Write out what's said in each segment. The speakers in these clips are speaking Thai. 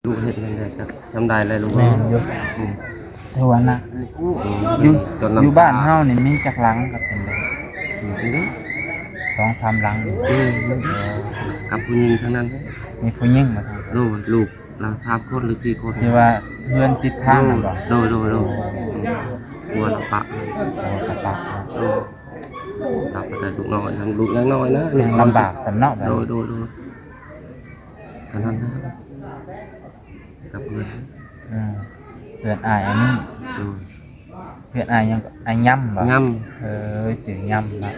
ลูกเห็ดยังไงครับจำได้เลยลูก แม่นอยู่เท่านั้นน่ะอยู่บ้านเฮานี่มีจักหลังก็เป็นได้2-3หลังกับผู้หญิงทั้งนั้น มีผู้หญิงมาทำ ลูกเรา3 คนหรือ4 คน ที่ว่าเพื่อนติดทางน่ะบ่โดกลัวเราปะ กระตัก ตับแต่ลูกน้อยทั้งลูกน้อยนะ ยังลำบากสำเนาะแบบ โดกันนั้นนะกับเพื่อน เพื่อนอายอันนี้เพื่อนอายยังอายย่ำบ่ ย่ สิย่ำนะ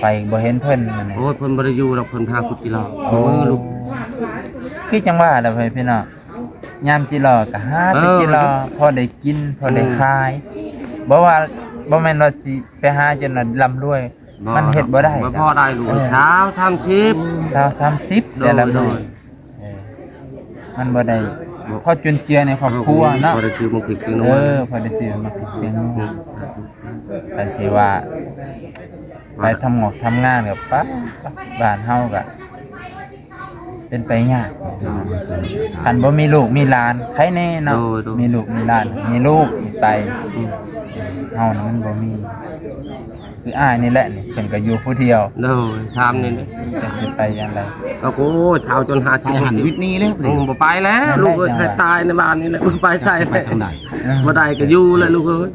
ไปบ่เห็นเพิ่นนั่น ำโอ้เพิ่นบ่ได้อยู่ดอกเพิ่นพาขุดกิโลลูก คือจังว่าเด้อพี่น้องยามจิรอก็หาแต่จิรอพอได้กินพอได้ขายบ่ว่าบ่แม่นว่าสิไปหาจนร่ำรวยมันเฮ็ดบ่ได้ บ่พอได้ลูกเช้า30 เดือนละมื้อมันบ่ได้พอจุนเจือในครอบครัวเนาะ พอได้ซื้อมาผิดคือนัว พอได้ซื้อมาผิดเป็นกันสิว่าไปทำงานกับป้าบ้านเฮาก็เป็นไปยากคันบ่มีลูกมีหลานใครแน่เนาะมีลูกมีหลานมีลูกมีไปเฮานี่มันบ่มีคืออ้ายนี่แหละนี่เพิ่นก็อยู่ผู้เดียวทำนี่จะสิไปจังได๋โอ้โหเฒ่าจน50หันวิทย์นี้แล้วบ่ไปแล้วลูกเอ้ยใครตายในบ้านนี่แหละบ่ไปใส่ไปทางใดบ่ได้ก็อยู่แล้วลูกเอ้ย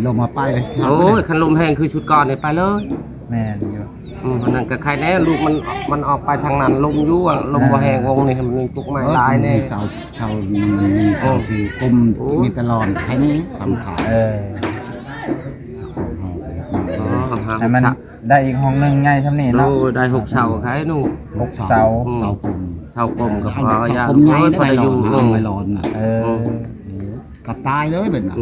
ลงมาไปเลย โอ้ยคันลมแห้งคือชุดก่อนนี่ไปเลยแม่นอยู่มันนั่นก็ใครแน่ลูกมันออกไปทางนั้นลมอยู่ลมบ่แห้งวงนี่มันมีตุกไม้ลายแน่เสามีคือกลมมีตลอดแค่นี้สำคัญแต่มันได้อีกห้องนึงใหญ่ซำนี้เนาะได้6เสาใครหนู6เสาเสากลมก็พอยาก ใหญ่ได้อยู่ไม่ร้อนน่ะกับตายเลยแบบนั้น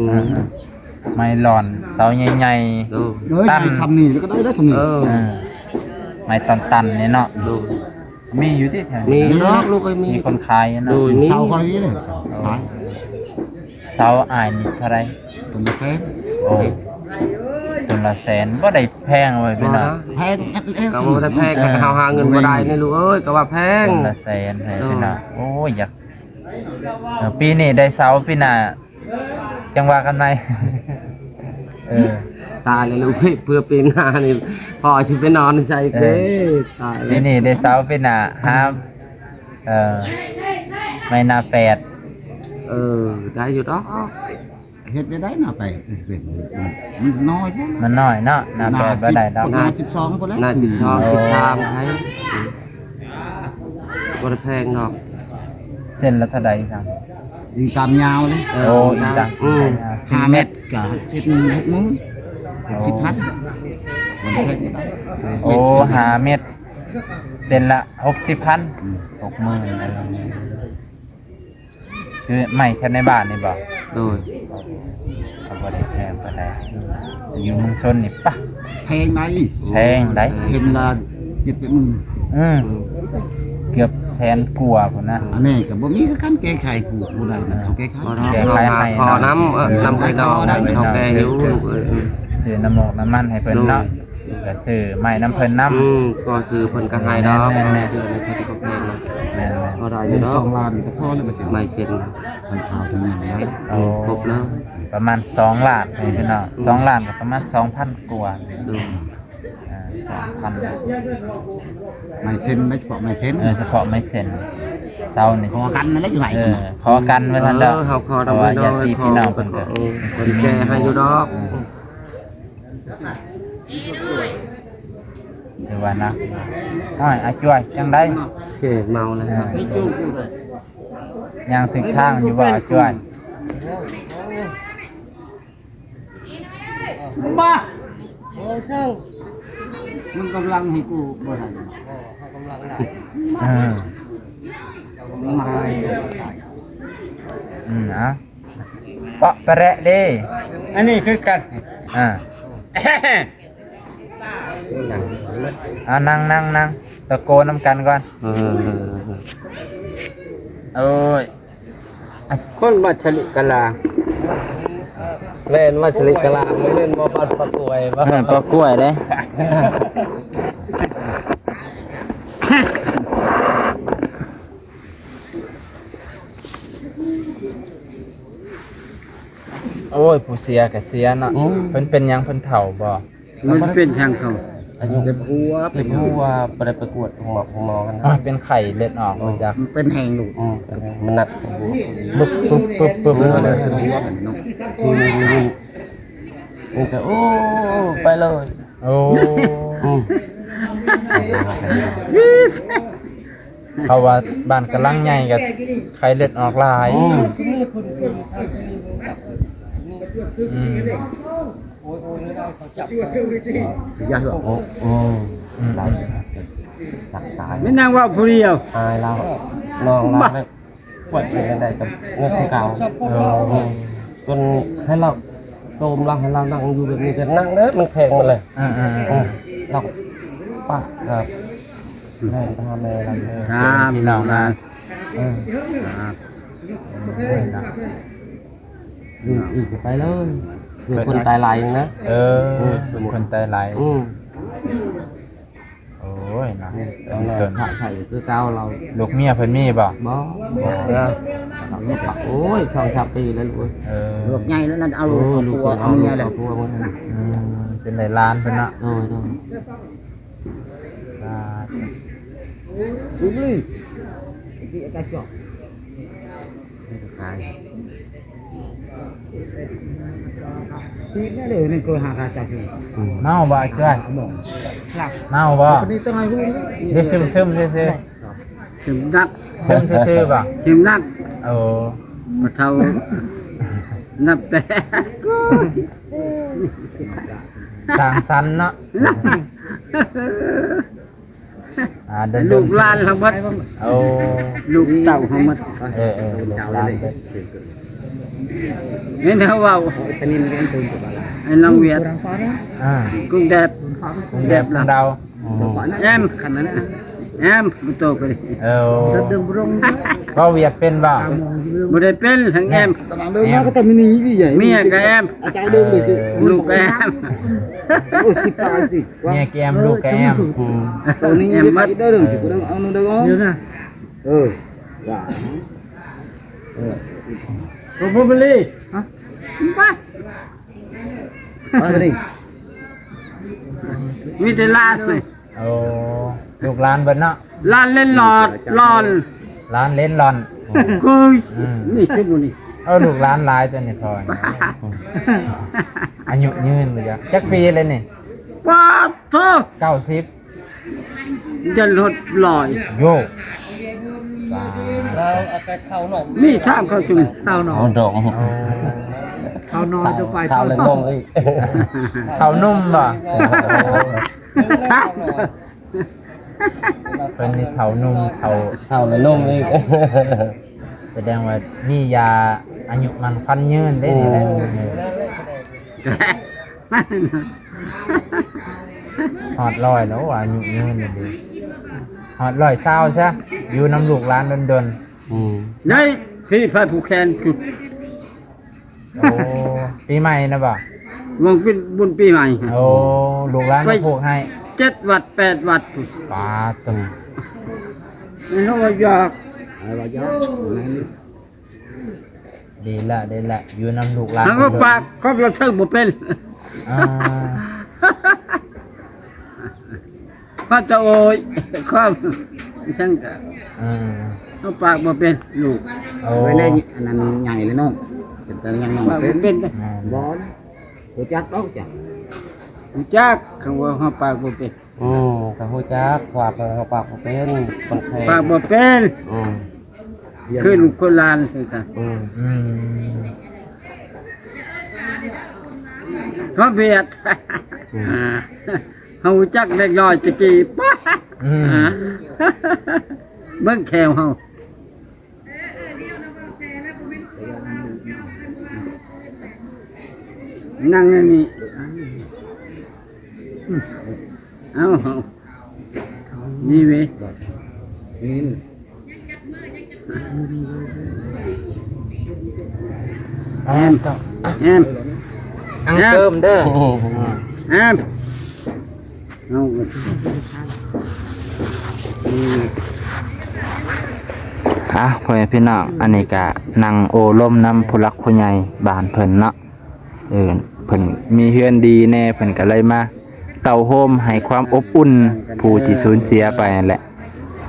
ไม่หลอนเสาใหญ่ๆตั้นซ้ำนี่ก็ได้ซ้ำนี่ไม่ตันนี่เนาะมีอยู่ที่แถวนี้มีเนาะลูกมีคนขายเนาะเสาคอยนี่เลยเสาอายนี่เท่าไรต้นละแสนต้นละแสนบ่ได้แพงเว้ยพี่น้องแพงก็บ่ได้แพงก็เฮาหาเงินบ่ได้นี่ลูกเอ้ยก็ว่าแพงต้นละแสนให้พี่น้องโอ้ยอยากปีนี้ได้เสาปีหน้าจังว่ากันไหนตายเลยลูกเพื่อปีหน้านี่พอสิไปนอนใส่เด้ตายปีนี้ได้เสาปีหน้าไม่น่าแปดได้อยู่ดอกเฮ็ดได้น่าไปเป็นมันน้อยมันน้อยเนาะน่าแปดบ่ได้ดอกน่า12พุ่นแล้วน่า12 13ใช้บ่ได้แพงดอกเส้นละเท่าใดครับยิงตามยาวเลยอีกจัง5 เมตรกับเส้น6 มื้อ10,0005 เมตรเส้นละ 60,000 60,000คือไม่แค่ในบ้านนี่บ่โดยเขาบ่ได้แพงปานใดอยู่เมืองชนนี่ปะแพงได้เส้นละเกือบแสนกว่าพุ่นนะอันนี้ก็บ่มีการแก้ไขผู้ใดนะเขาแก้ไขให้ขอน้ำไข่ดองเขาแก้หิวซื้อน้ำหมกน้ำมันให้เพิ่นเนาะก็ซื้อไม้น้ำเพิ่นน้ำก็ซื้อเพิ่นก็ให้ดอกเดือนนี้เพิ่นก็แพงแม่นพอได้อยู่ดอก2 ล้านก็พอแล้วบ่สิไม่เซ็นทางข่าวทางนั้นได้ครบแล้วประมาณ2 ล้านให้พี่น้อง2 ล้านก็ประมาณ 2,000 กว่า2,000ไม่เซ็นไม่เฉพาะไม่เซ็นเฉพาะไม่เซ็นเซานี่ขอกันนั่นแหละอยู่ไหนขอกันไว้ซั่นเด้อเฮาขอดอกญาติพี่น้องเพิ่นก็แก้ให้อยู่ดอกถือว่านะอาจ้วยจังได๋เมาแล้วครับยังถึงทางอยู่บ่อาจ้วยบ้าช่างมันกำลังให้กูบ่ได้กำลังได้มาปะประแระเด้อันนี้คือกันนั่งตะโกนน้ำกันก่อนโอ้ยคนบัชลิกะลาเล่นบัชลิกะลามันเล่นบ่ปัดปะกล้วยบ่ปะกล้วยเด้ โอ้ยผู้เสียก็เสียเนาะเพิ่นเป็นหยังเพิ่นเฒ่าบ่ มันเป็นทางเขา อายุเป็นหัว เป็นผู้ว่าไปประกวดหมอกัน อ๋อเป็นไข้เลือดออกมาจาก เป็นแหงลูก มันหนัก ปึ๊บปึ๊บปึ๊บปึ๊บ เล เลย ย เป็นหัวเป็นนก มันก็โอ้ไปเลย โอ้เขาว่าบ้านกำลังใหญ่กับไข้เลือดออกหลายอืม ยาเหรอ โอ้ได้ตักตาย ไม่นั่งว่าผู้เดียว ตายแล้วนองรักแล้วปวดเป็นได้กับเงินที่เก่าจนให้เราโตมเราให้เรานั่งอยู่แบบนี้ก็นั่งเลยมันแข็งมาเลย เราป้าครับแม่ทำแม่เราเลย ครับ พี่น้องนะ ครับ อีกไปเลยคือคนตายไหลนะ เป็นคนตายไหลโอ้ยนะ ตอนนั้นพระใส่คือเก้าเรา ลูกเมียเพิ่นมีบ่ บ่โอ้ย2-3 ปีแล้วลูก ลูกใหญ่แล้วนั่นเอา ลูก ตัวเอาเมียเลย ตัวมัน เป็นหลายล้านเพิ่นน่ะ โอ้ย ลูกเลย ขาย ที่นี่เลยนี่ก็หาจับอยู่ เมาบ่เจ้ยเมาบ่ นี่ต้องให้รู้ เดี๋ยวซึมซื่อ ถึงนัก ซึมซื่อบ่ ถึงนัก โอ้ มาเท่านับแต่ ทางสันเนาะเดิน ลูกหลานทั้งหมด โอ้ ลูกเต่าทั้งหมด ลูกหลานเด้อ นี่เขาว่า เป็นนี่เลี้ยงตัวกับอะไร ไอ้น้องเวียด กุ้งแดด กรุงเทพของเรา แอม ขันนั้นนะ แอมบุโตกัน เดิมรง ก็เวียดเป็นบ่ บ่ได้เป็นทั้งแอม ตอนเดิมมาก็แต่ไม่หนีพี่ใหญ่ เมียกับแอม อาจารย์เดิมเลยจุ ลูกกับแอม โอ้สิบปลายสิ เมียแกมลูกแกม ตัวนี้ยังไม่ได้เดิมจุกูต้องเอาหนึ่งเดิม เดี๋ยวนะ ว่า ผมพูดไปเลยฮะไป ไปดิ มีแต่ลานเลย โอ้ลูกหลานเบิ่นเนาะ ลานเล่นหลอดหลอน หลานเล่นรอน คุยนี่ขึ้นบนนี่ ลูกหลานหลายตัวนี่พออายุยืนเลยจ้ะจักปีเลยนี่ ป้าโทษ 90 จะลดลอย โยก นี่ชามเขาจุงข้าวหนอ เอาดอง ข้าวนอนจะไป ข้าวเลยงงอีก เขานุ่มบ่เป็นนี่เขานุ่มเขา ข้าวเลยงงอีก แสดงว่ามียาอายุมันพันยืนได้นี่แหละหอดลอยแล้วอายุยืนนี่ดีหอดลอยเศร้าใช่อยู่น้ำลูกร้านดน นี่พี่พายผูกแขนจุด ๆโอ้ปีใหม่นะบ่ วงเป็นบุญปีใหม่ โอ้ลูกร้านมาผูกให้ 7 วัด 8 วัด ปาตุ่ม นี่เขาว่าอยาก อะไรย้อน ดีละอยู่น้ำลูกร้าน ทางก็ปากก็เราเทิงบ่เป็น อ่า พระเจ้าโอยความช่างกะ เขาปากบ่เป็นลูก โอ้ ไว้ในอันนั้นใหญ่เลยน้องแต่ยังน้อง ปาก เป็ บ่ น เป็น บอลหัวจักดอกจ้ะ จักคำว่าเขาปากบ่เป็น แต่หัวจักฝากเขาปากเป็นคนแทง ปากบ่เป็น คือลูกคนลานคือกัน อืม เขาเบียดเฮาจักเล็กน้อยตะกี้ป๊ะเบิ่งแขวเฮานั่งอันนี้เอานี่เว้ย นี่ แอมแอม อังเติมเด้อ แอมเอา พ่อแม่พี่น้องอันนี้ก็นั่งโอลมน้ำผู้รักผู้ใหญ่บ้านเพิ่นเนาะ เพิ่นมีเฮือนดีแน่เพิ่นก็เลยมาเต่าโฮมให้ความอบอุ่นผู้ที่สูญเสียไปนั่นแหละ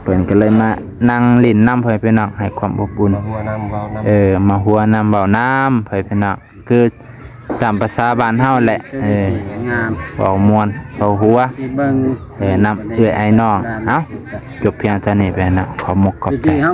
เพิ่นก็เลยมานั่งเล่นน้ำเพิ่นพี่น้องให้ความอบอุ่น มาหัวน้ำเบาน้ำ มาหัวน้ำเบาน้ำเพิ่นพี่น้องคือตามภาษาบ้านเฮาแหละงาม เว้าม่วนเว้าหัว ที่เบิ่ง น้ำไอ้น้องเอ้าจบเพียงเท่านี้ไปนะขอมกขอบใจ ที่เฮา